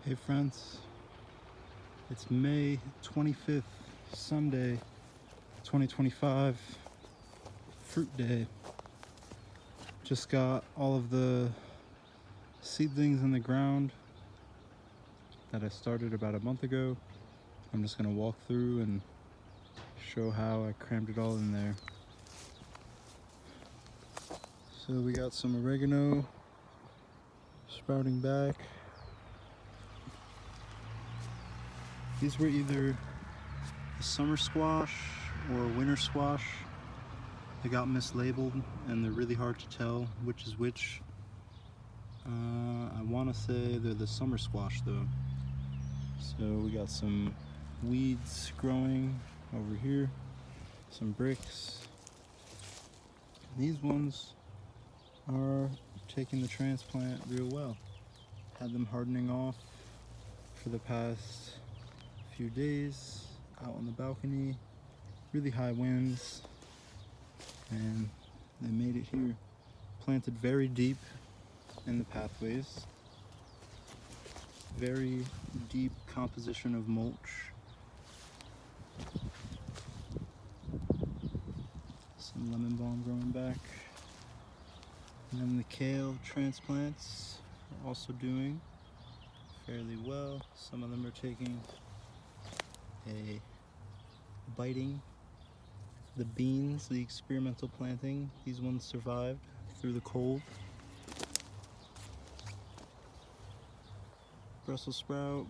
Hey friends, it's May 25th, Sunday, 2025, Fruit Day. Just got all of the seedlings in the ground that I started about a month ago. I'm just gonna walk through and show how I crammed it all in there. So we got some oregano sprouting back. These were either a summer squash or a winter squash. They got mislabeled and they're really hard to tell which is which. I want to say they're the summer squash though. So we got some weeds growing over here, some bricks. These ones are taking the transplant real well. Had them hardening off for the past few days out on the balcony, really high winds, and they made it here. Planted very deep in the pathways, very deep composition of mulch. Some lemon balm growing back. And then the kale transplants are also doing fairly well. Some of them are taking a biting. The beans, the experimental planting, these ones survived through the cold. Brussels sprout,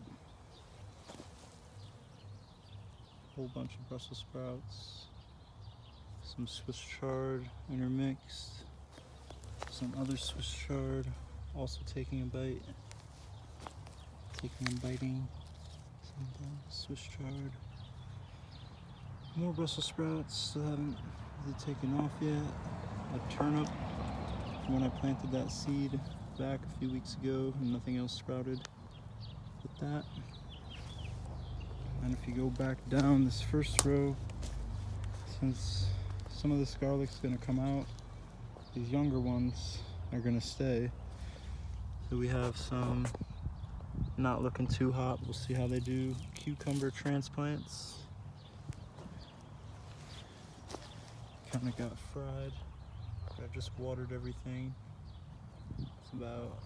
whole bunch of Brussels sprouts, some Swiss chard intermixed, some other Swiss chard also taking a bite, biting, some Swiss chard. More Brussels sprouts, still haven't really taken off yet. A turnip from when I planted that seed back a few weeks ago, and nothing else sprouted with that. And if you go back down this first row, since some of this garlic's gonna come out, these younger ones are gonna stay. So we have some not looking too hot, we'll see how they do, cucumber transplants. Kind of got fried. I just watered everything. It's about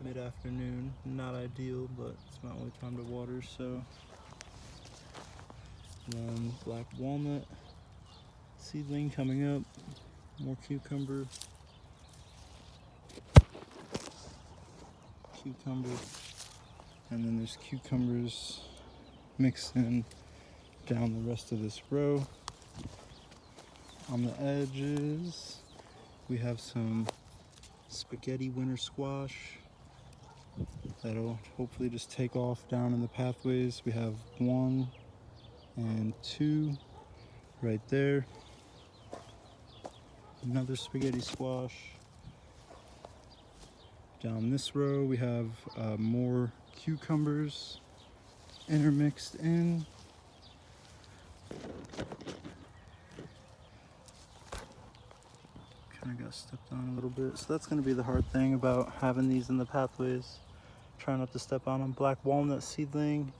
mid-afternoon. Not ideal, but it's my only time to water, so. And then black walnut seedling coming up. More cucumber. And then there's cucumbers mixed in down the rest of this row. On the edges, we have some spaghetti winter squash that'll hopefully just take off down in the pathways. We have 1 and 2 right there. Another spaghetti squash. Down this row, we have more cucumbers intermixed in. I got stepped on a little bit, so that's going to be the hard thing about having these in the pathways. Try not to step on them. Black walnut seedling,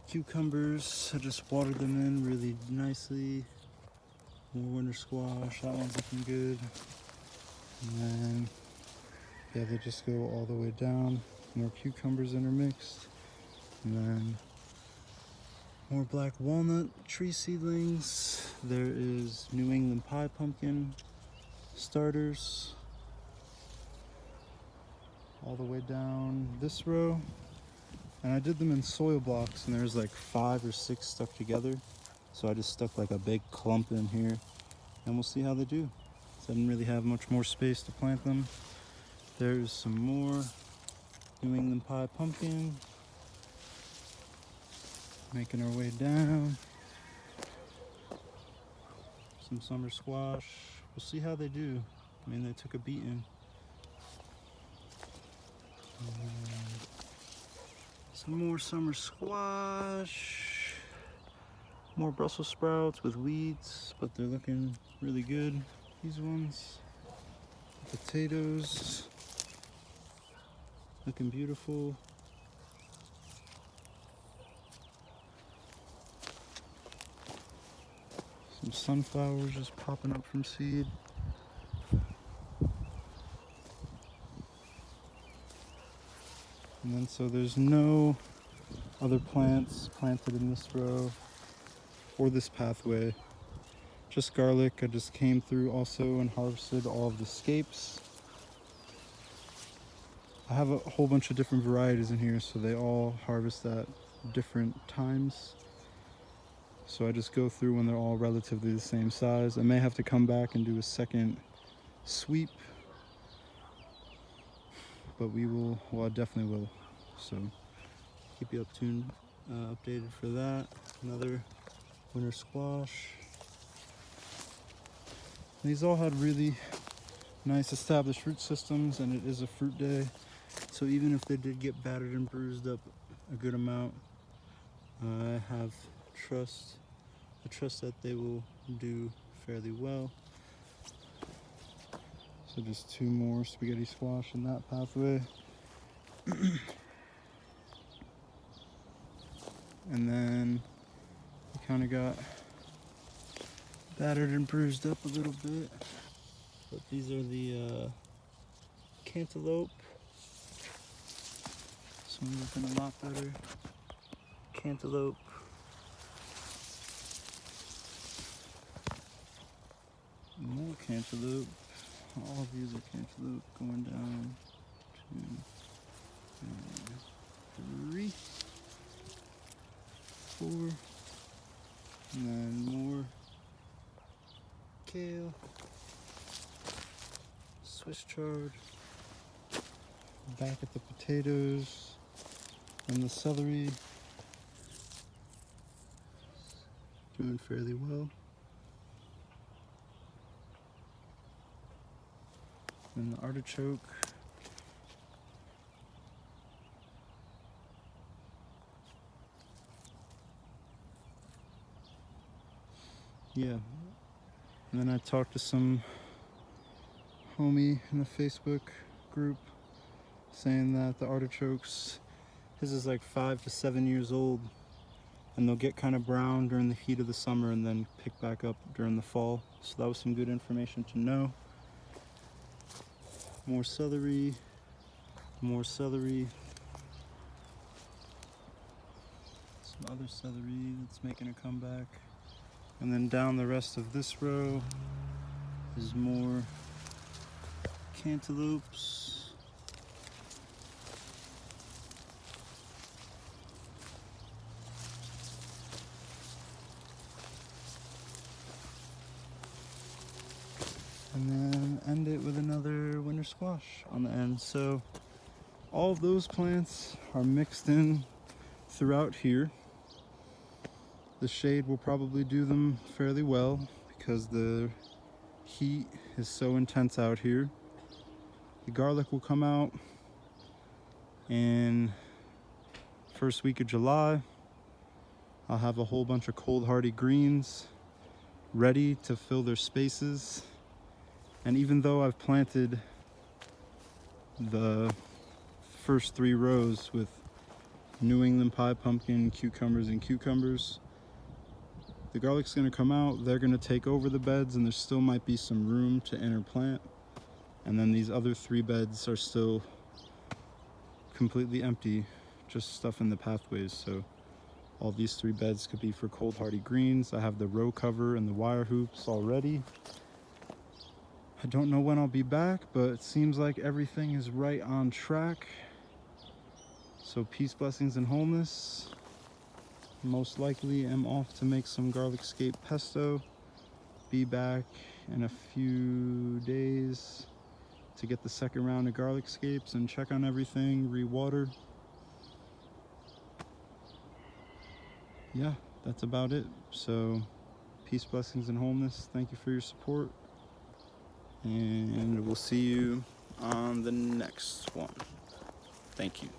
cucumbers, I just watered them in really nicely. More winter squash, that one's looking good. And then, yeah, they just go all the way down. More cucumbers intermixed. And then more black walnut tree seedlings. There is New England pie pumpkin starters all the way down this row, and I did them in soil blocks, and there's like 5 or 6 stuck together, so I just stuck like a big clump in here, and we'll see how they do. So I didn't really have much more space to plant them. There's some more New England pie pumpkin making our way down. Some summer squash. We'll see how they do. I mean, they took a beating. Some more summer squash. More Brussels sprouts with weeds, but they're looking really good. These ones. Potatoes. looking beautiful. Some sunflowers just popping up from seed. And then so there's no other plants planted in this row or this pathway. Just garlic. I just came through also and harvested all of the scapes. I have a whole bunch of different varieties in here, so they all harvest at different times. So I just go through when they're all relatively the same size. I may have to come back and do a second sweep, but well, I definitely will. So keep you updated for that. Another winter squash. These all had really nice established root systems, and it is a fruit day. So even if they did get battered and bruised up a good amount, I trust that they will do fairly well. So just 2 more spaghetti squash in that pathway. And then we kind of got battered and bruised up a little bit. But these are the cantaloupe. Some looking a lot better. Cantaloupe. More cantaloupe. All of these are cantaloupe going down. 2, 3, 4, and then more kale, Swiss chard. Back at the potatoes and the celery. Doing fairly well. And the artichoke. Yeah. And then I talked to some homie in the Facebook group saying that the artichokes, his is like 5 to 7 years old, and they'll get kind of brown during the heat of the summer and then pick back up during the fall. So that was some good information to know. More celery, more celery. Some other celery that's making a comeback. And then down the rest of this row is more cantaloupes. And then end it with another winter squash on the end. So all of those plants are mixed in throughout here. The shade will probably do them fairly well because the heat is so intense out here. The garlic will come out in first week of July. I'll have a whole bunch of cold hardy greens ready to fill their spaces. And even though I've planted the first 3 rows with New England pie pumpkin, cucumbers, and cucumbers, the garlic's gonna come out, they're gonna take over the beds, and there still might be some room to interplant. And then these other 3 beds are still completely empty, just stuff in the pathways. So all these 3 beds could be for cold hardy greens. I have the row cover and the wire hoops already. I don't know when I'll be back, but it seems like everything is right on track. So peace, blessings, and wholeness. Most likely am off to make some garlic scape pesto. Be back in a few days to get the second round of garlic scapes and check on everything, re-water. Yeah, that's about it. So peace, blessings, and wholeness. Thank you for your support, and we'll see you on the next one. Thank you.